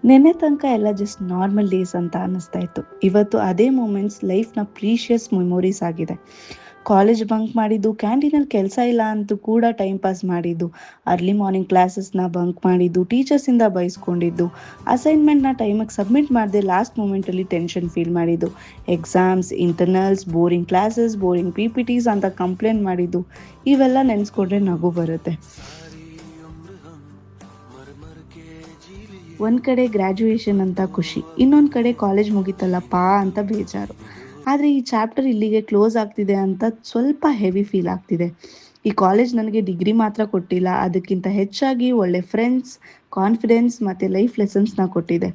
ನೆನ್ನೆ ತನಕ ಎಲ್ಲ ಜಸ್ಟ್ ನಾರ್ಮಲ್ ಡೇಸ್ ಅಂತ ಅನ್ನಿಸ್ತಾ ಇತ್ತು. ಇವತ್ತು ಅದೇ ಮೂಮೆಂಟ್ಸ್ ಲೈಫ್ನ ಪ್ರೀಷಿಯಸ್ ಮೆಮೊರೀಸ್ ಆಗಿದೆ. ಕಾಲೇಜ್ ಬಂಕ್ ಮಾಡಿದ್ದು, ಕ್ಯಾಂಟೀನಲ್ಲಿ ಕೆಲಸ ಇಲ್ಲ ಅಂತೂ ಕೂಡ ಟೈಮ್ ಪಾಸ್ ಮಾಡಿದ್ದು, ಅರ್ಲಿ ಮಾರ್ನಿಂಗ್ ಕ್ಲಾಸಸ್ನ ಬಂಕ್ ಮಾಡಿದ್ದು, ಟೀಚರ್ಸಿಂದ ಬೈಸ್ಕೊಂಡಿದ್ದು, ಅಸೈನ್ಮೆಂಟ್ನ ಟೈಮಿಗೆ ಸಬ್ಮಿಟ್ ಮಾಡದೆ ಲಾಸ್ಟ್ ಮೂಮೆಂಟಲ್ಲಿ ಟೆನ್ಷನ್ ಫೀಲ್ ಮಾಡಿದ್ದು, exams, internals, boring classes, boring PPTs ಅಂತ ಕಂಪ್ಲೇಂಟ್ ಮಾಡಿದ್ದು, ಇವೆಲ್ಲ ನೆನೆಸ್ಕೊಂಡ್ರೆ ನಗು ಬರುತ್ತೆ. ಒಂದು ಕಡೆ ಗ್ರ್ಯಾಜುಯೇಷನ್ ಅಂತ ಖುಷಿ, ಇನ್ನೊಂದು ಕಡೆ ಕಾಲೇಜ್ ಮುಗಿತಲ್ಲಪ್ಪ ಅಂತ ಬೇಜಾರು. ಆದರೆ ಈ ಚಾಪ್ಟರ್ ಇಲ್ಲಿಗೆ ಕ್ಲೋಸ್ ಆಗ್ತಿದೆ ಅಂತ ಸ್ವಲ್ಪ ಹೆವಿ ಫೀಲ್ ಆಗ್ತಿದೆ. ಈ ಕಾಲೇಜ್ ನನಗೆ ಡಿಗ್ರಿ ಮಾತ್ರ ಕೊಟ್ಟಿಲ್ಲ, ಅದಕ್ಕಿಂತ ಹೆಚ್ಚಾಗಿ ಒಳ್ಳೆ ಫ್ರೆಂಡ್ಸ್, ಕಾನ್ಫಿಡೆನ್ಸ್ ಮತ್ತು ಲೈಫ್ ಲೆಸನ್ಸ್ನ ಕೊಟ್ಟಿದೆ.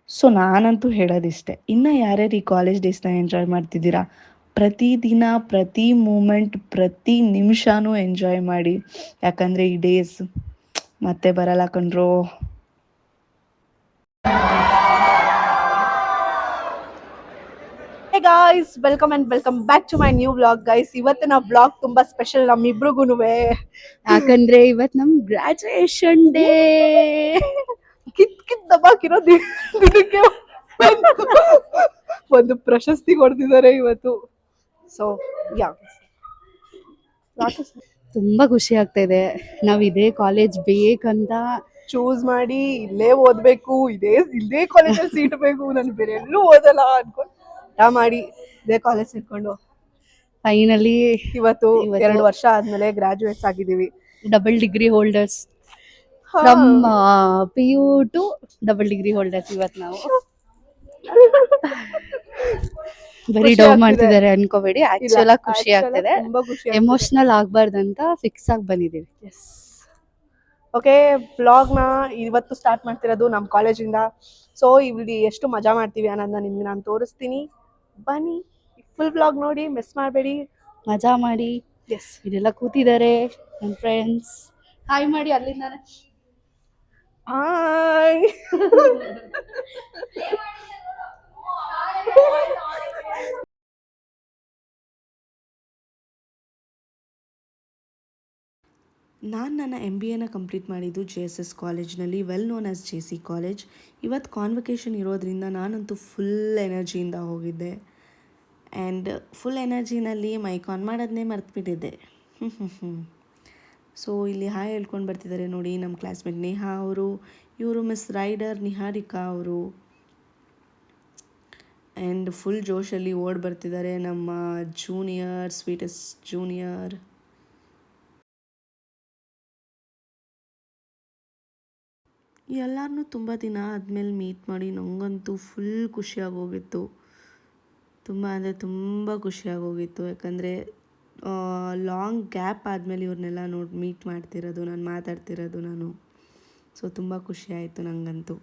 ಸೊ ನಾನಂತೂ ಹೇಳೋದಿಷ್ಟೆ, ಇನ್ನು ಯಾರ್ಯಾರು ಈ ಕಾಲೇಜ್ ಡೇಸ್ನ ಎಂಜಾಯ್ ಮಾಡ್ತಿದ್ದೀರಾ, ಪ್ರತಿದಿನ, ಪ್ರತಿ ಮೂಮೆಂಟ್, ಪ್ರತಿ ನಿಮಿಷನೂ ಎಂಜಾಯ್ ಮಾಡಿ. ಯಾಕಂದರೆ ಈ ಡೇಸ್ ಮತ್ತೆ ಬರಲ್ಲ ಕಣ್ರೋ. Guys, welcome and welcome back to my new vlog. Guys, ಇವತ್ತಿನ ವ್ಲಾಗ್ ತುಂಬಾ ಸ್ಪೆಷಲ್ ನಮ್ಮಿಬ್ರಿಗೂನುವೆ. ಯಾಕಂದ್ರೆ ಇವತ್ ನಮ್ ಗ್ರಾಜುಯೇಷನ್ ಡೇ. ಕಿತ್ ದಬಾಕಿರೋ ದಿನಕ್ಕೆ ಒಂದು ಪ್ರಶಸ್ತಿ ಕೊಡ್ತಿದ್ದಾರೆ ಇವತ್ತು. ಸೊ ಯಾ, ತುಂಬಾ ಖುಷಿ ಆಗ್ತಾ ಇದೆ. ನಾವ್ ಇದೇ ಕಾಲೇಜ್ ಬೇಕಂತ ಚೂಸ್ ಮಾಡಿ ಇಲ್ಲೇ ಓದ್ಬೇಕು, ಇದೇ ಕಾಲೇಜಲ್ಲಿ ಸೀಟ್ ಬೇಕು, ನಾನು ಬೇರೆ ಎಲ್ಲೂ ಓದಲ್ಲ ಅನ್ಕೊಂಡು ಮಾಡಿ ಇದೇ ಕಾಲೇಜ್ ಸೇರ್ಕೊಂಡು ಫೈನಲಿ ಇವತ್ತು 2 ವರ್ಷ ಆದ್ಮೇಲೆ ಗ್ರಾಜುಯೇಟ್ಸ್ ಆಗಿದ್ದೀವಿ. Double degree holders from PU to double degree holders. ಇವತ್ ನಾವು ಬರೀ ಡೌ ಮಾಡ್ತಿದ್ದಾರೆ ಅನ್ಕೋಬೇಡಿ, ಆಕ್ಚುಲ್ ಆಗಿ ಖುಷಿ ಆಗ್ತಿದೆ. ಎಮೋಷನಲ್ ಆಗ್ಬಾರ್ದಂತ ಫಿಕ್ಸ್ ಆಗಿ ಬಂದಿದ್ದೀವಿ. ಓಕೆ, ವ್ಲಾಗ್ನ ಇವತ್ತು ಸ್ಟಾರ್ಟ್ ಮಾಡ್ತಿರೋದು ನಮ್ಮ ಕಾಲೇಜಿಂದ. ಸೊ ಇಲ್ಲಿ ಎಷ್ಟು ಮಜಾ ಮಾಡ್ತೀವಿ ಅನ್ನೋದನ್ನ ನಿಮ್ಗೆ ನಾನು ತೋರಿಸ್ತೀನಿ. ಬನ್ನಿ, ಫುಲ್ ವ್ಲಾಗ್ ನೋಡಿ, ಮಿಸ್ ಮಾಡಬೇಡಿ, ಮಜಾ ಮಾಡಿ. ಎಸ್, ಇದೆಲ್ಲ ಕೂತಿದ್ದಾರೆ ನನ್ನ ಫ್ರೆಂಡ್ಸ್. ಹಾಯ್ ಮಾಡಿ ಅಲ್ಲಿಂದಾನೆ. ಹಾಯ್. ನಾನು ನನ್ನ MBAನ ಕಂಪ್ಲೀಟ್ ಮಾಡಿದ್ದು JSS ಕಾಲೇಜ್ನಲ್ಲಿ, well known as JC college. ಇವತ್ತು ಕಾನ್ವೊಕೇಷನ್ ಇರೋದ್ರಿಂದ ನಾನಂತೂ ಫುಲ್ ಎನರ್ಜಿಯಿಂದ ಹೋಗಿದ್ದೆ. ಆ್ಯಂಡ್ ಫುಲ್ ಎನರ್ಜಿನಲ್ಲಿ ಮೈಕ್ ಆನ್ ಮಾಡೋದನ್ನೇ ಮರ್ತುಬಿಟ್ಟಿದ್ದೆ. ಸೊ ಇಲ್ಲಿ ಹಾಯ್ ಹೇಳ್ಕೊಂಡು ಬರ್ತಿದ್ದಾರೆ ನೋಡಿ ನಮ್ಮ ಕ್ಲಾಸ್ಮೇಟ್ ನೇಹಾ ಅವರು, ಇವರು ಮಿಸ್ ರೈಡರ್ ನಿಹಾರಿಕಾ ಅವರು. ಆ್ಯಂಡ್ ಫುಲ್ ಜೋಶಲ್ಲಿ ಓಡಿ ಬರ್ತಿದ್ದಾರೆ ನಮ್ಮ ಜೂನಿಯರ್, ಸ್ವೀಟೆಸ್ಟ್ ಜೂನಿಯರ್. ಎಲ್ಲರನ್ನೂ ತುಂಬ ದಿನ ಆದಮೇಲೆ ಮೀಟ್ ಮಾಡಿ ನನಗಂತೂ ಫುಲ್ ಖುಷಿಯಾಗೋಗಿತ್ತು. ತುಂಬ ಅಂದರೆ ತುಂಬ ಖುಷಿಯಾಗೋಗಿತ್ತು. ಯಾಕಂದರೆ ಲಾಂಗ್ ಗ್ಯಾಪ್ ಆದಮೇಲೆ ಇವ್ರನ್ನೆಲ್ಲ ಮೀಟ್ ಮಾಡ್ತಿರೋದು, ನಾನು ಮಾತಾಡ್ತಿರೋದು ನಾನು. ಸೊ ತುಂಬ ಖುಷಿಯಾಯಿತು ನನಗಂತೂ.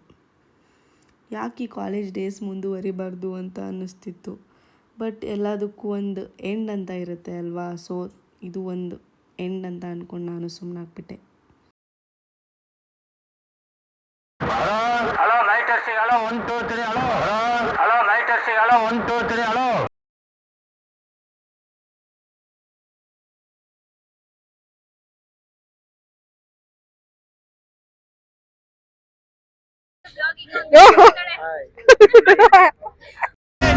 ಯಾಕೆ ಈ ಕಾಲೇಜ್ ಡೇಸ್ ಮುಂದುವರಿಬಾರ್ದು ಅಂತ ಅನ್ನಿಸ್ತಿತ್ತು. ಬಟ್ ಎಲ್ಲದಕ್ಕೂ ಒಂದು ಎಂಡ್ ಅಂತ ಇರುತ್ತೆ ಅಲ್ವಾ. ಸೊ ಇದು ಒಂದು ಎಂಡ್ ಅಂತ ಅಂದ್ಕೊಂಡು ನಾನು ಸುಮ್ಮನಾಗ್ಬಿಟ್ಟೆ. Hello night testing, hello 1 2 3 hello hello night testing, hello 1 2 3 hello.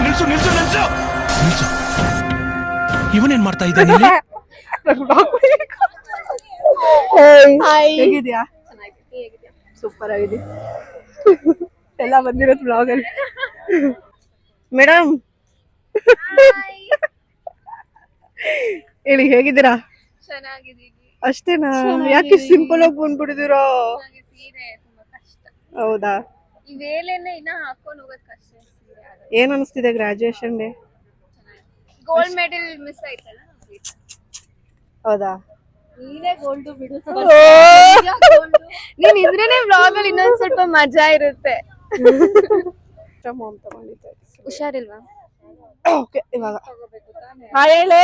ನಿಲ್ಸು ನಿಲ್ಸು ನಿಲ್ಸು ನಿಲ್ಸು, ಇವನೇನ್ ಮಾಡ್ತಾ ಇದ್ದಾನೆ? ಹೇಗಿದ್ಯಾ? ಸೂಪರ್ ಆಗಿದೆ. ಎಲ್ಲ ಬಂದಿರೋದು ಬ್ಲಾಗ್ ಅಲ್ಲಿ. ಮೇಡಮ್ ಹೇಳಿ, ಹೇಗಿದ್ದೀರಾ? ಅಷ್ಟೇನಾ? ಯಾಕೆ ಸಿಂಪಲ್ ಆಗಿ ಬಂದ್ಬಿಟ್ಟಿದ್ದೀರಾ? ಹೌದಾ? ಏನ್ ಅನಿಸ್ತಿದೆ graduation day? Gold medal miss ಆಯ್ತಲ್ಲ. ಹೌದಾ? ನೀನೇ ಗೋಲ್ಡ್ ಬಿಡು. ನೀನ್ ಇದ್ರೇನೆ ವ್ಲಾಗ್ ಅಲ್ಲಿ ಇನ್ನೊಂದ್ ಸ್ವಲ್ಪ ಮಜಾ ಇರುತ್ತೆ. ಹುಷಾರಿಲ್ವಾ? ಓಕೆ, ಇವಾಗ ಹಾಯ್ ಹೇಳೆ.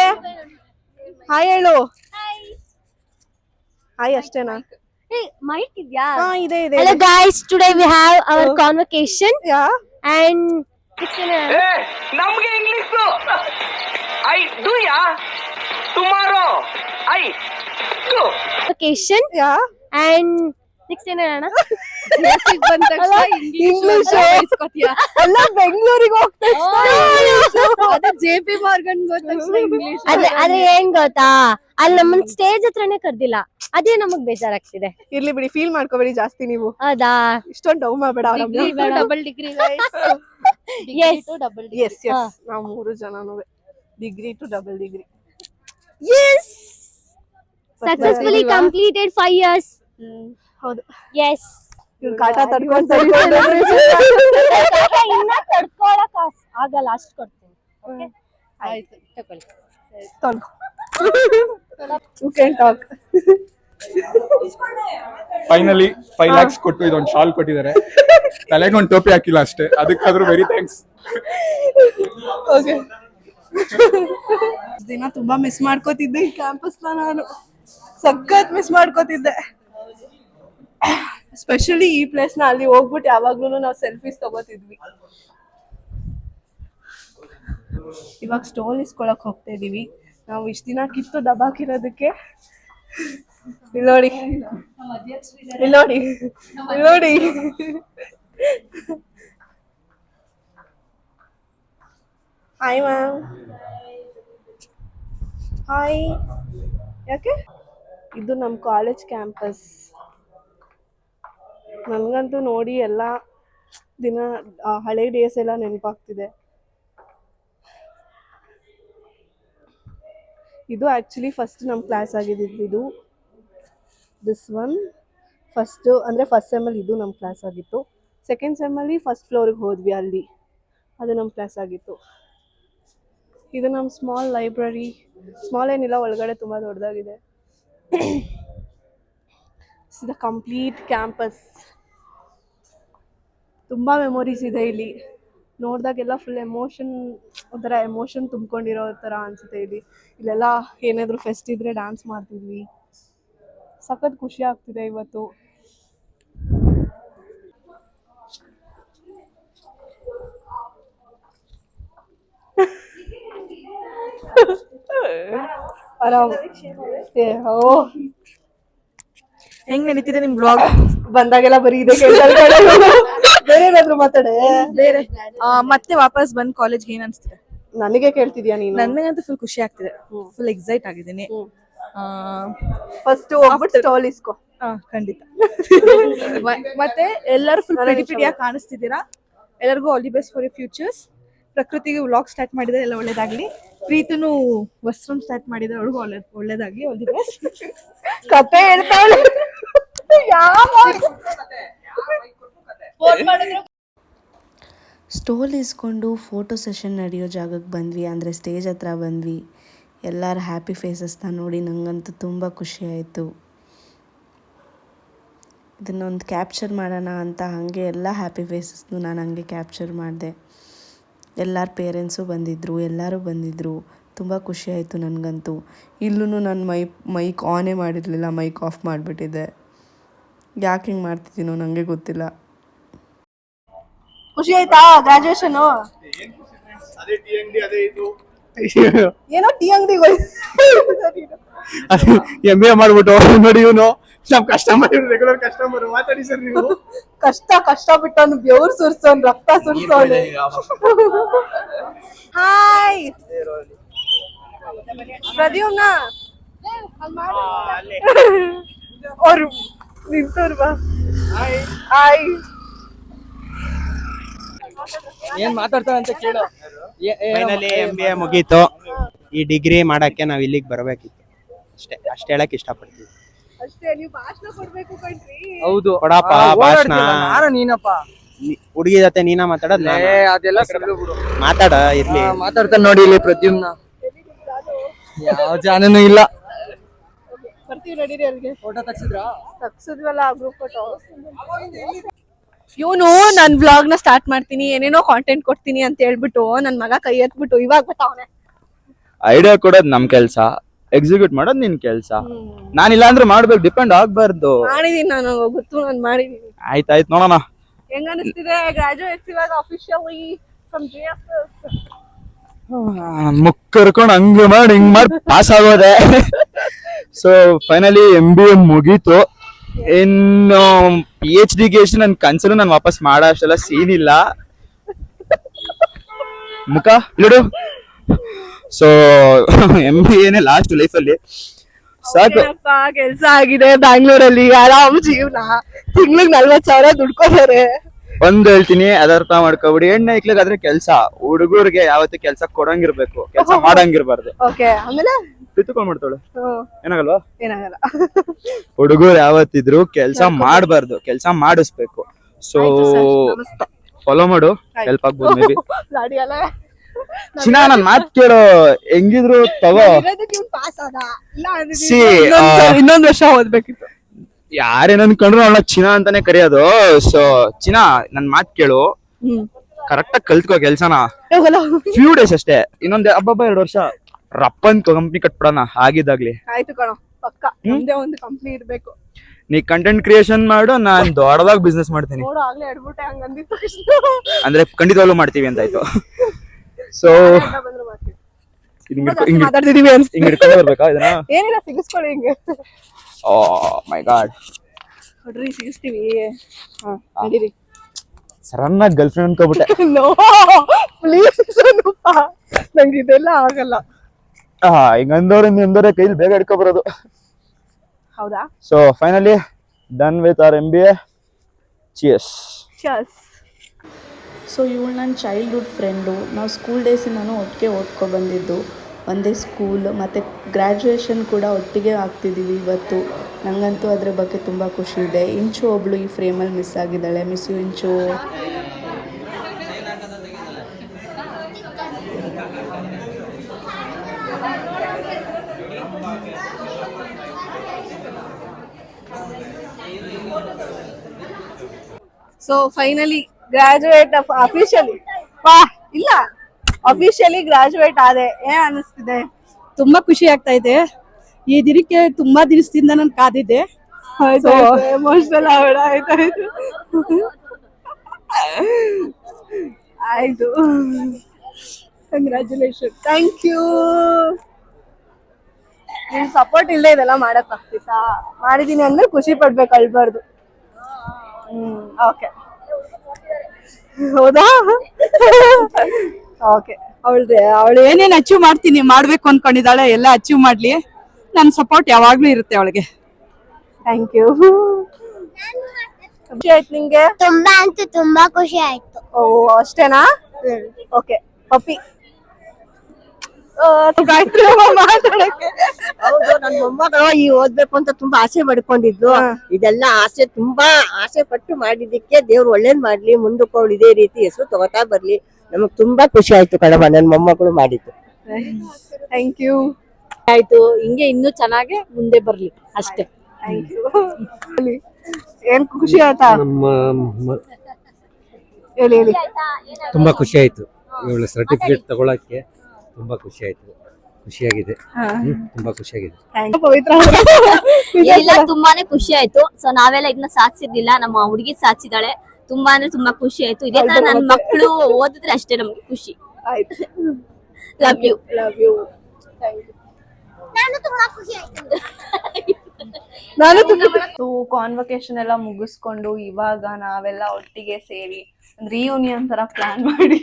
ಹಾಯ್ ಹೇಳು. ಹಾಯ್ ಅಷ್ಟೇನಾ? ಮೈಕ್ ಇದ್ಯಾ? ಹಾ, ಇದೆ ಇದೆ. Hello guys, today we have our convocation yeah and it's in a ನಮ್ಗೆ English I do yeah tomorrow I do convocation yeah and next ಏನ್ ಹೇಳೋಣ? ಬಂದ ತಕ್ಷಣ English. ಅಲ್ಲ ಬೆಂಗಳೂರಿಗೆ ಹೋಗ್ತಾ ಅದೇ JP Morgan ಹೋದ ತಕ್ಷಣ ಇಂಗ್ಲಿಷ್. ಆದ್ರೆ ಏನ್ ಗೊತ್ತಾ, ಅಲ್ಲಿ ನಮ್ಮನ್ ಸ್ಟೇಜ್ ಹತ್ರನೇ ಕರ್ದಿಲ್ಲ, ಅದೇ ನಮಗ್ ಬೇಜಾರಾಗ್ತಿದೆ. ಇರ್ಲಿ ಬಿಡಿ, ಫೀಲ್ ಮಾಡ್ಕೋಬೇಡಿ ಜಾಸ್ತಿ ನೀವು. ಹೌದಾ? ಇಷ್ಟೊಂದು ಡೌ ಮಾಡಬೇಡ. Double degree Yes. ಡಬಲ್ ಎಸ್ ನಾವು 3 ಜನನೂ degree to double degree. Yes. Successfully completed 5 years. ಹೌದು. Yes. ಇವ್ರು ಕಾಟ ತಡ್ಕೊಂತ ಇನ್ನ ತಡ್ಕೊಳಕ್ ಆಗಲ್ಲ, ಅಷ್ಟ್ ಕೊಡ್ತೀನಿ. Okay? ಆಯ್ತು ತಗೊಳ್ಳಿ. You can talk. Finally 5 lakhs ಕೊಟ್ಟು ಇದೊಂದು ಶಾಲ್ ಕೊಟ್ಟಿದ್ದಾರೆ. ತಲೆಗೆ ಒಂದು ಟೋಪಿ ಹಾಕಿಲ್ಲ ಅಷ್ಟೇ, ಅದಕ್ಕಾದ್ರೂ ವೆರಿ ಥ್ಯಾಂಕ್ಸ್. ಓಕೆ. ದಿನ ತುಂಬಾ ಮಿಸ್ ಮಾಡ್ಕೋತಿದ್ದೆ ಈ ಕ್ಯಾಂಪಸ್ ನಾನು, ಸಖತ್ ಮಿಸ್ ಮಾಡ್ಕೋತಿದ್ದೆ. ಸ್ಪೆಷಲಿ ಈ ಪ್ಲೇಸ್ ನ. ಅಲ್ಲಿ ಹೋಗ್ಬಿಟ್ಟು ಯಾವಾಗ್ಲೂ ನಾವು ಸೆಲ್ಫೀಸ್ ತಗೋತಿದ್ವಿ. ಇವಾಗ ಸ್ಟೋಲ್ ಇಸ್ಕೊಳಕ್ ಹೋಗ್ತಾ ಇದೀವಿ. ನಾವು ಇಷ್ಟ ದಿನ ಕಿತ್ತು ದಬಾಕಿರೋದಕ್ಕೆ ಇಲ್ಲಿ ನೋಡಿ, ಇಲ್ಲಿ ನೋಡಿ, ಇಲ್ಲಿ ನೋಡಿ. Hi ma'am. ಹಾಯ್. ಯಾಕೆ? ಇದು ನಮ್ಮ ಕಾಲೇಜ್ ಕ್ಯಾಂಪಸ್. ನನಗಂತೂ ನೋಡಿ ಎಲ್ಲ ದಿನ ಹಳೆ ಡೇಸ್ ಎಲ್ಲ ನೆನಪಾಗ್ತಿದೆ. ಇದು ಆ್ಯಕ್ಚುಲಿ ಫಸ್ಟ್ ನಮ್ಮ ಕ್ಲಾಸ್ ಆಗಿದ್ದು. ಇದು ದಿಸ್ ಒನ್ ಫಸ್ಟು ಅಂದರೆ ಫಸ್ಟ್ ಸೆಮ್ಮಲ್ಲಿ ಇದು ನಮ್ಮ ಕ್ಲಾಸ್ ಆಗಿತ್ತು. ಸೆಕೆಂಡ್ ಸೆಮ್ಮಲ್ಲಿ ಫಸ್ಟ್ ಫ್ಲೋರಿಗೆ ಹೋದ್ವಿ, ಅಲ್ಲಿ ಅದು ನಮ್ಮ ಕ್ಲಾಸ್ ಆಗಿತ್ತು. ಇದು ನಮ್ಮ ಸ್ಮಾಲ್ ಲೈಬ್ರರಿ. ಸ್ಮಾಲ್ ಏನಿಲ್ಲ, ಒಳಗಡೆ ತುಂಬ ದೊಡ್ಡದಾಗಿದೆ. The complete campus. ತುಂಬ ಮೆಮೊರೀಸ್ ಇದೆ ಇಲ್ಲಿ. ನೋಡಿದಾಗೆಲ್ಲ ಫುಲ್ ಎಮೋಷನ್, ಒಂಥರ ಎಮೋಷನ್ ತುಂಬ್ಕೊಂಡಿರೋ ಥರ ಅನಿಸುತ್ತೆ ಇಲ್ಲಿ. ಇಲ್ಲೆಲ್ಲ ಏನಾದರೂ ಫೆಸ್ಟ್ ಇದ್ದರೆ ಡ್ಯಾನ್ಸ್ ಮಾಡ್ತಿದ್ವಿ. ಸಖತ್ ಖುಷಿ ಆಗ್ತಿದೆ ಇವತ್ತು. ಆರಾಮ್. ಹೆಂಗ್ ನಡೀತಿದೆ ನಿಮ್ ಬ್ಲಾಗ್? ಬಂದಾಗೆಲ್ಲ ಬರೀ ಇದೆ ಬೇರೆ ಏನಾದ್ರು ಮಾತಾಡೆ. ಬೇರೆ ಮತ್ತೆ ವಾಪಸ್ ಬಂದ್ ಕಾಲೇಜ್ಗೆ ಏನ್ ಅನ್ಸ್ತಿದೆ? ನನಗೆ ಕೇಳ್ತಿದ್ಯಾ ನೀನು? ನನಗಂತೂ ಫುಲ್ ಖುಷಿ ಆಗ್ತಿದೆ, ಫುಲ್ ಎಕ್ಸೈಟ್ ಆಗಿದ್ದೀನಿ. ಫಸ್ಟ್ ಹೋಗ್ಬಿಟ್ಟು ಸ್ಟಾಲ್ ಇಸ್ಕೋ. ಖಂಡಿತ. ಮತ್ತೆ ಎಲ್ಲರೂ ಫುಲ್ ಪಿಡಿಯಾಗಿ ಕಾಣಿಸ್ತಿದ್ದೀರಾ. ಎಲ್ಲರಿಗೂ all the best for your futures. ಪ್ರಕೃತಿಗೆ ವ್ಲಾಗ್ ಸ್ಟಾರ್ಟ್ ಮಾಡಿದ್ರೆ ಎಲ್ಲ ಒಳ್ಳೇದಾಗ್ಲಿ. ಪ್ರೀತನು ವಸ್ತ್ರಂ ಸ್ಟಾರ್ಟ್ ಮಾಡಿದ್ರೆ ಅವ್ರಿಗೂ ಒಳ್ಳೇದಾಗ್ಲಿ. All the best. ಕತೆ ಹೇಳ್ತಾಳೆ. ಸ್ಟೋಲ್ ಇಸ್ಕೊಂಡು ಫೋಟೋ ಸೆಷನ್ ನಡೆಯೋ ಜಾಗಕ್ಕೆ ಬಂದ್ವಿ, ಅಂದರೆ ಸ್ಟೇಜ್ ಹತ್ರ ಬಂದ್ವಿ. ಎಲ್ಲರ ಹ್ಯಾಪಿ ಫೇಸಸ್ನ ನೋಡಿ ನನಗಂತೂ ತುಂಬ ಖುಷಿ ಆಯಿತು. ಇದನ್ನೊಂದು ಕ್ಯಾಪ್ಚರ್ ಮಾಡೋಣ ಅಂತ ಹಾಗೆ ಎಲ್ಲ ಹ್ಯಾಪಿ ಫೇಸಸ್ನು ನಾನು ಹಂಗೆ ಕ್ಯಾಪ್ಚರ್ ಮಾಡಿದೆ. ಎಲ್ಲರ ಪೇರೆಂಟ್ಸು ಬಂದಿದ್ದರು, ಎಲ್ಲರೂ ಬಂದಿದ್ದರು. ತುಂಬ ಖುಷಿ ಆಯಿತು ನನಗಂತೂ. ಇಲ್ಲೂ ನಾನು ಮೈಕ್ ಆನೇ ಮಾಡಿರಲಿಲ್ಲ, ಮೈಕ್ ಆಫ್ ಮಾಡಿಬಿಟ್ಟಿದ್ದೆ. ಯಾಕೆ ಹಿಂಗೆ ಮಾಡ್ತಿದ್ದೀನೋ ನನಗೆ ಗೊತ್ತಿಲ್ಲ. ಖುಷಿ ಆಯ್ತಾ ಗ್ರಾಜುಯೇಷನ್? ಏನೋ ಟೀ ಅಂಗಡಿಗೆ MBA ಮಾಡ್ಬಿಟ್ಟು ನೋಡಿ ಇವನು ನಮ್ ಕಸ್ಟಮರ್, ರೆಗ್ಯುಲರ್ ಕಸ್ಟಮರ್. ಮಾತಾಡಿ ಸರ್ ನೀವು. ಕಷ್ಟ ಬಿಟ್ಟು ಬೆವ್ರು ಸುರ್ಸೋನ್, ರಕ್ತ ಸುರ್ಸೋನು. ಹಾಯ್ ಪ್ರದ್ಯುಮ್ನ ಅವ್ರು ನಿಂತವ್ರು. ಬಾ. ಹಾಯ್. ಏನ್ ಮಾತಾಡ್ತಾರೆ ಅಂತ ಕೇಳು. ಫೈನಲಿ MBA ಮುಗೀತು. ಈ ಡಿಗ್ರಿ ಮಾಡಕ್ಕೆ ನಾವ್ ಇಲ್ಲಿಗೆ ಬರ್ಬೇಕಿತ್ತು ಅಷ್ಟೇ ಹೇಳಕ್ ಇಷ್ಟಪಡ್ತೀವಿ. ಅಷ್ಟೇ, ನೀವು ಭಾಷಣ ಕೊಡ್ಬೇಕು ಕಣ್ರಿ. ಹೌದು, ಕೊಡಪ್ಪ ಭಾಷಣ. ನಾನು ನೀನಪ್ಪ ಹುಡುಗಿ ಜೊತೆ ನೀನ ಮಾತಾಡೋದ್? ಅದೆಲ್ಲ ಬಿಡು. ಮಾತಾಡ ಇರ್ಲಿ. ಮಾತಾಡ್ತಾನೆ ನೋಡಿ ಇಲ್ಲಿ ಪ್ರದ್ಯುಮ್ನ. ಯಾವ ಜಾನನು ಇಲ್ಲ. ಬರ್ತೀವಿ, ನಡೀರಿ. ಅಲ್ಲಿಗೆ ಫೋಟೋ ತಗ್ಸಿದ್ವಲ್ಲ ಗ್ರೂಪ್ ಫೋಟೋ. ಇವನು ನನ್ ವ್ಲಾಗ್ ನ ಸ್ಟಾರ್ಟ್ ಮಾಡ್ತೀನಿ, ಏನೇನೋ ಕಾಂಟೆಂಟ್ ಕೊಡ್ತೀನಿ ಅಂತ ಹೇಳ್ಬಿಟ್ಟು ನನ್ ಮಗ ಕೈ ಎತ್ಬಿಟ್ಟು ಇವಾಗ ಬರ್ತಾವನೆ. ಐಡಿಯಾ ಕೊಡೋದ್ ನಮ್ ಕೆಲ್ಸ, ಎಕ್ಸಿಕ್ಯೂಟ್ ಮಾಡೋದ್ ನಿನ್ ಕೆಲ್ಸ. ನಾನಿಲ್ಲ ಅಂದ್ರೆ ಮಾಡ್ಬೇಕು, ಡಿಪೆಂಡ್ ಆಗ್ಬಾರ್ದು. ಮಾಡಿದೀನಿ ನಾನು, ಗೊತ್ತು ನಾನು ಮಾಡಿದೀನಿ. ಆಯ್ತಾಯ್ತು, ನೋಡೋಣ. ಹೆಂಗ ಅನಿಸ್ತಿದೆ ಗ್ರಾಜುಯೇಟ್ಸ್ ಇವಾಗ ಅಫಿಷಿಯಲಿ ಫ್ರಮ್ JFS? ಮುಖ ಕರ್ಕೊಂಡು ಹಂಗ ಮಾಡಿ ಹಿಂಗ್ ಮಾಡಿ ಪಾಸ್ ಆಗೋದೆ. ಸೊ ಫೈನಲಿ MBA ಮುಗೀತು. ಇನ್ನು PhD ಗೆ ಎಷ್ಟು ನನ್ ಕನ್ಸಲು ನಾನು ವಾಪಸ್ ಮಾಡೋ ಅಷ್ಟೆಲ್ಲ ಸೀನ್ ಇಲ್ಲ. ಮುಖ ಇಡು. ಸೊ MBA ಲಾಸ್ಟ್ ಲೈಫಲ್ಲಿ ಸಾಕು. ಕೆಲ್ಸ ಆಗಿದೆ ಬ್ಯಾಂಗ್ಳೂರಲ್ಲಿ, ಆರಾಮ್ ಜೀವನ, ತಿಂಗ್ಳಿಗೆ 40,000 ದುಡ್ಕೋತಾರೆ. ಒಂದ್ ಹೇಳ್ತೀನಿ, ಅದರ್ಥ ಮಾಡ್ಕೊಬಿಡಿ. ಹೆಣ್ಣು ಐಕ್ಲಾದ್ರೆ ಕೆಲ್ಸ, ಹುಡುಗರಿಗೆ ಯಾವತ್ತೂ ಕೆಲ್ಸ ಕೊಡಂಗಿರ್ಬೇಕು, ಕೆಲ್ಸ ಮಾಡಂಗಿರ್ಬಾರ್ದು. ಓಕೆ, ಆಮೇಲೆ ಕಿತ್ಕೊಂಡ್ ಮಾಡ್ತಾಳೆ ಏನಾಗಲ್ವಾ? ಏನಾಗಲ್ಲ. ಹುಡುಗರು ಯಾವತ್ತಿದ್ರು ಕೆಲ್ಸ ಮಾಡ್ಬಾರ್ದು, ಕೆಲ್ಸ ಮಾಡಿಸ್ಬೇಕು. ಸೊ ಫಾಲೋ ಮಾಡು, ಹೆಲ್ಪ್ ಆಗ್ಬೋದು. ಮೇ ಬಿ ಚಿನ್ನ ನನ್ ಮಾತ್ ಕೇಳು, ಹೆಂಗಿದ್ರು ತಗೋ. ಇನ್ನೊಂದ್ ವರ್ಷ ಓದ್ಬೇಕಿತ್ತು. ಯಾರೇನ್ ಅನ್ಕೊಂಡ್ರು ಅವಳ ಚಿನ್ನ ಅಂತಾನೆ ಕರೆಯೋದು. ಸೊ ಚಿನ್ನ ನನ್ ಮಾತ್ ಕೇಳು, ಕರೆಕ್ಟ್ ಆಗಿ ಕಲ್ತ್ಕೋ ಕೆಲ್ಸನ. ಫ್ಯೂ ಡೇಸ್ ಅಷ್ಟೇ, ಇನ್ನೊಂದ್ ಹಬ್ಬ 2 ವರ್ಷ ರಪ್ಪಂತ ಕಂಪ್ನಿ ಕಟ್ಬಿಡೋಣ ಆಗಿದ್ದಾಗ್ಲಿ. ಆಯ್ತು ಕಣೋ, ಪಕ್ಕ ನಮ್ದೇ ಒಂದು ಕಂಪ್ನಿ ಇರ್ಬೇಕು. ನೀ ಕಂಟೆಂಟ್ ಕ್ರಿಯೇಷನ್ ಮಾಡು, ನಾನ್ ದೊಡ್ಡದಾಗಿ ಬಿಸ್ನೆಸ್ ಮಾಡ್ತೀನಿ. ನೋಡು, ಆಗ್ಲೇ ಎಡ್ಬಿಟ್ಟೆ ಹಂಗಂದಿದ ತಕ್ಷಣ. ಅಂದ್ರೆ ಖಂಡಿತವಾಗ್ಲೂ ಮಾಡ್ತೀವಿ ಅಂತ ಆಯ್ತು. ಸೊ ಮಾತಾಡ್ತಿದೀವಿ ಹಿಂಗ್ ಹಿಡ್ಕೊಂಡು ಬರ್ಬೇಕಾ ಇದನ್ನ? ಏನಿಲ್ಲ, ಸಿಗಿಸ್ಕೊಳ್ಳಿ ಹಿಂಗೆ. ಓ ಮೈ ಗಾಡ್, ನೋಡ್ರಿ ಸಿಗಿಸ್ತೀವಿ. ನಡೀರಿ. ಸಡನ್ ಆಗಿ ಗರ್ಲ್ ಫ್ರೆಂಡ್ ಅನ್ಕೋಬಿಟ್ಟೆ. ನೋ ಪ್ಲೀಸ್, ನಂಗೆ ಇದೆಲ್ಲ ಆಗಲ್ಲ. ಹಿಂಗಂದವ್ರೆ ಕೈಲಿ ಬೇಗ ಹಿಡ್ಕೊ ಬರೋದು. ಹೌದಾ? So finally done with our MBA. Cheers. So ಇವಳು ನನ್ನ ಚೈಲ್ಡ್ಹುಡ್ ಫ್ರೆಂಡು. ನಾವು ಸ್ಕೂಲ್ ಡೇಸಿಂದನೂ ಒಟ್ಟಿಗೆ ಓದ್ಕೊ ಬಂದಿದ್ದು, ಒಂದೇ ಸ್ಕೂಲ್, ಮತ್ತು ಗ್ರ್ಯಾಜುಯೇಷನ್ ಕೂಡ ಒಟ್ಟಿಗೆ ಆಗ್ತಿದ್ದೀವಿ ಇವತ್ತು. ನನಗಂತೂ ಅದ್ರ ಬಗ್ಗೆ ತುಂಬ ಖುಷಿ ಇದೆ. ಇಂಚು ಒಬ್ಳು ಈ ಫ್ರೇಮಲ್ಲಿ ಮಿಸ್ ಆಗಿದ್ದಾಳೆ. Miss you Inchu. So finally graduate officially. ಇಲ್ಲ, ಅಫಿಷಿಯಲಿ ಗ್ರಾಜುಯೇಟ್ ಆದೆ. ಏನ್ ಅನಿಸ್ತಿದೆ? ತುಂಬಾ ಖುಷಿ ಆಗ್ತಾ ಇದೆ. ಈ ದಿನಕ್ಕೆ ತುಂಬಾ ದಿವಸದಿಂದ ನಾನು ಕಾದಿದ್ದೆ. ಎಮೋಷನಲ್ ಆಗೋಣ. ಆಯ್ತು, ಕಂಗ್ರ್ಯಾಚುಲೇಷನ್. Thank you. ನಿನ್ ಸಪೋರ್ಟ್ ಇಲ್ಲದೆ ಇದೆಲ್ಲ ಮಾಡಕ್ ಆಗ್ತಿತ್ತಾ? ಮಾಡಿದೀನಿ ಅಂದ್ರೆ ಖುಷಿ ಪಡ್ಬೇಕು, ಅಳ್ಬಾರ್ದು. ಓಕೆ, ಹೌದಾ? ಓಕೆ, ಅವಳು ಏನೇನ್ ಅಚೀವ್ ಮಾಡ್ಬೇಕು ಅನ್ಕೊಂಡಿದ್ದಾಳೆ ಎಲ್ಲ ಅಚೀವ್ ಮಾಡ್ಲಿ. ನನ್ ಸಪೋರ್ಟ್ ಯಾವಾಗ್ಲೂ ಇರುತ್ತೆ ಅವಳಿಗೆ. Thank you. ಖುಷಿ ಆಯ್ತು ನಿಂಗೆ? ತುಂಬಾ ಅಂತೂ ತುಂಬಾ ಖುಷಿ ಆಯ್ತು. ಓ ಅಷ್ಟೇನಾ? ಓಕೆ, ಪಪ್ಪಿ ಮಾತಾಡಕ್ಕೆ. ಹೌದು, ನನ್ ಮೊಮ್ಮಗಳು ಈ ಓದ್ಬೇಕು ಅಂತ ತುಂಬಾ ಆಸೆ ಪಡ್ಕೊಂಡಿದ್ದು. ಇದೆಲ್ಲ ತುಂಬಾ ಆಸೆ ಪಟ್ಟು ಮಾಡಿದ್ದಕ್ಕೆ ದೇವ್ರು ಒಳ್ಳೇದ್ ಮಾಡ್ಲಿ, ಮುಂದಕ್ಕೆ ಅವಳು ಇದೇ ರೀತಿ ಹೆಸರು ತಗೋತಾ ಬರ್ಲಿ. ನಮಗ್ ತುಂಬಾ ಖುಷಿ ಆಯ್ತು ಕಣಮ್ಮ, ನನ್ ಮೊಮ್ಮಗಳು ಮಾಡಿದ್ದು. Thank you. ಆಯ್ತು, ಹಿಂಗೆ ಇನ್ನೂ ಚೆನ್ನಾಗಿ ಮುಂದೆ ಬರ್ಲಿ ಅಷ್ಟೇ. Thank you. ಏನ್ ಖುಷಿ ಆಯ್ತಾ? ಹೇಳಿ ಹೇಳಿ. ತುಂಬಾ ಖುಷಿ ಆಯ್ತು, ಇವಳು ಸರ್ಟಿಫಿಕೇಟ್ ತಗೊಳಕ್ಕೆ ತುಂಬಾ ಖುಷಿ ಆಯ್ತು. ಖುಷಿಯಾಗಿದೆ, ತುಂಬಾ ಖುಷಿಯಾಗಿದೆ. ಪವಿತ್ರ ಎಲ್ಲ ತುಂಬಾನೇ ಖುಷಿ ಆಯ್ತು. ಸೊ ನಾವೆಲ್ಲ ಇದನ್ನ ಸಾಧಿಸಿರ್ಲಿಲ್ಲ, ನಮ್ಮ ಹುಡುಗಿ ಸಾಧಿಸಿದಾಳೆ. ತುಂಬಾ ಅಂದ್ರೆ ತುಂಬಾ ಖುಷಿ ಆಯ್ತು. ಇದೇ ತರ ನನ್ನ ಮಕ್ಕಳು ಓದಿದ್ರೆ ಅಷ್ಟೇ ನಮ್ಗೆ ಖುಷಿ. ಆಯ್ತು. Love you. Love you. Thank you. ನಾನು ತುಂಬಾ ಖುಷಿ ಆಯ್ತು. ನಾನು ತುಂಬಾ ಕಾನ್ವೊಕೇಶನ್ ಎಲ್ಲ ಮುಗಿಸ್ಕೊಂಡು ಇವಾಗ ನಾವೆಲ್ಲ ಒಟ್ಟಿಗೆ ಸೇರಿ ರಿಯೂನಿಯನ್ ತರ ಪ್ಲಾನ್ ಮಾಡಿ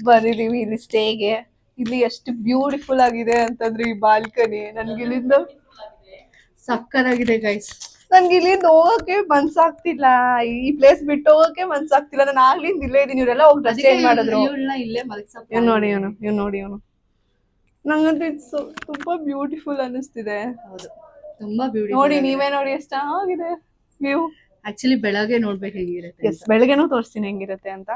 ಬಂದಿದೀವಿ ಇಲ್ಲಿ ಸ್ಟೇಗೆ. ಇಲ್ಲಿ ಎಷ್ಟು ಬ್ಯೂಟಿಫುಲ್ ಆಗಿದೆ ಅಂತಂದ್ರೆ ಈ ಬಾಲ್ಕನಿ. ನನ್ಗೆ ಇಲ್ಲಿಂದ ಸಕ್ಕತ್ತಾಗಿದೆ ಗೈಸ್. ನನ್ಗೆ ಇಲ್ಲಿಂದ ಹೋಗಕ್ಕೆ ಮನ್ಸಾಗ್ತಿಲ್ಲ, ಈ ಪ್ಲೇಸ್ ಬಿಟ್ಟು ಹೋಗಕ್ಕೆ ಮನ್ಸಾಗ್ತಿಲ್ಲ. ನಾನು ಆಗ್ಲಿಂದ ಇಲ್ಲೇ ಇದೀನಿ, ಇವರೆಲ್ಲ ಹೋಗಿ ಡ್ರೆಸ್ ಚೇಂಜ್ ಮಾಡಿದ್ರು. ಇಲ್ಲೇ ಇವ್ನು ನೋಡಿ ಇವನು. ನಂಗಂತೂ ಇದು ತುಂಬಾ ಬ್ಯೂಟಿಫುಲ್ ಅನಿಸ್ತಿದೆ. ಹೌದು, ತುಂಬಾ ಬ್ಯೂಟಿ. ನೋಡಿ, ನೀವೇ ನೋಡಿ ಎಷ್ಟು ಚೆನ್ನಾಗಿದೆ ವ್ಯೂ. ಆಕ್ಚುಲಿ ಬೆಳಗ್ಗೆ ನೋಡ್ಬೇಕು ಹೆಂಗಿರುತ್ತೆ. ಎಸ್, ಬೆಳಗ್ಗೆನೂ ತೋರಿಸ್ತೀನಿ ಹೆಂಗಿರುತ್ತೆ ಅಂತ.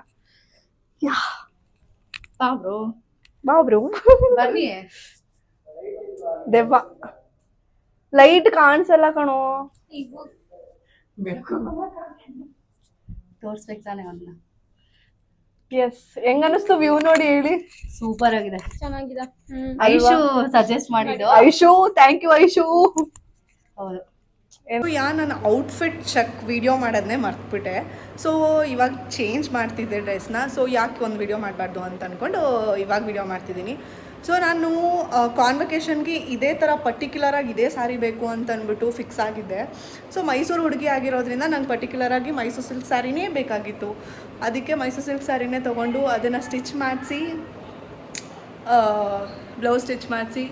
ಬಾಬ್ರು ಬನ್ನಿ. ದೆವ್ವ ಲೈಟ್ ಕಾಣಿಸಲ್ಲ ಕಣೋ. ತೋರ್ಸ್ಬೇಕು ತಾನೆ ಅವ್ರನ್ನ. ಎಸ್, ಹೆಂಗ ಅನಿಸ್ತು ವ್ಯೂ ನೋಡಿ ಹೇಳಿ. ಸೂಪರ್ ಆಗಿದೆ, ಚೆನ್ನಾಗಿದೆ. ಐಶು ಸಜೆಸ್ಟ್ ಮಾಡಿದ್ದು. Aishu, thank you Aishu. ಹೌದು. ನಾನು ಔಟ್ಫಿಟ್ ಚೆಕ್ ವಿಡಿಯೋ ಮಾಡೋದನ್ನೇ ಮರ್ತ್ಬಿಟ್ಟೆ. ಸೊ ಇವಾಗ ಚೇಂಜ್ ಮಾಡ್ತಿದ್ದೆ ಡ್ರೆಸ್ನ. ಸೊ ಯಾಕೆ ಒಂದು ವಿಡಿಯೋ ಮಾಡಬಾರ್ದು ಅಂತ ಅಂದ್ಕೊಂಡು ಇವಾಗ ವಿಡಿಯೋ ಮಾಡ್ತಿದ್ದೀನಿ. ಸೊ ನಾನು ಕಾನ್ವಕೇಷನ್ಗೆ ಇದೇ ಥರ ಪರ್ಟಿಕ್ಯುಲರಾಗಿ ಇದೇ ಸ್ಯಾರಿ ಬೇಕು ಅಂತ ಅಂದ್ಬಿಟ್ಟು ಫಿಕ್ಸ್ ಆಗಿದ್ದೆ. ಸೊ ಮೈಸೂರು ಹುಡುಗಿ ಆಗಿರೋದ್ರಿಂದ ನಂಗೆ ಪರ್ಟಿಕ್ಯುಲರಾಗಿ ಮೈಸೂರು ಸಿಲ್ಕ್ ಸ್ಯಾರಿನೇ ಬೇಕಾಗಿತ್ತು. ಅದಕ್ಕೆ ಮೈಸೂರು ಸಿಲ್ಕ್ ಸ್ಯಾರಿನೇ ತೊಗೊಂಡು ಅದನ್ನು ಸ್ಟಿಚ್ ಮಾಡಿಸಿ ಬ್ಲೌಸ್ ಸ್ಟಿಚ್ ಮಾಡಿಸಿ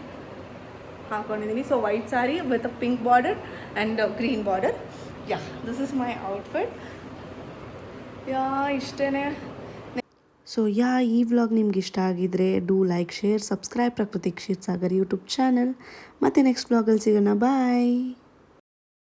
ಹಾಕ್ಕೊಂಡಿದ್ದೀನಿ. So white sari with a pink border and green border. Yeah, this is my outfit. Yeah, ಇಷ್ಟೇ. ಸೊ ಈ ವ್ಲಾಗ್ ನಿಮ್ಗೆ ಇಷ್ಟ ಆಗಿದ್ರೆ ಡೂ ಲೈಕ್, ಶೇರ್, ಸಬ್ಸ್ಕ್ರೈಬ್ ಪ್ರಕೃತಿ ಕ್ಷೀರಸಾಗರ್ ಯೂಟ್ಯೂಬ್ ಚಾನಲ್. ಮತ್ತು ನೆಕ್ಸ್ಟ್ ವ್ಲಾಗಲ್ಲಿ ಸಿಗೋಣ. ಬಾಯ್.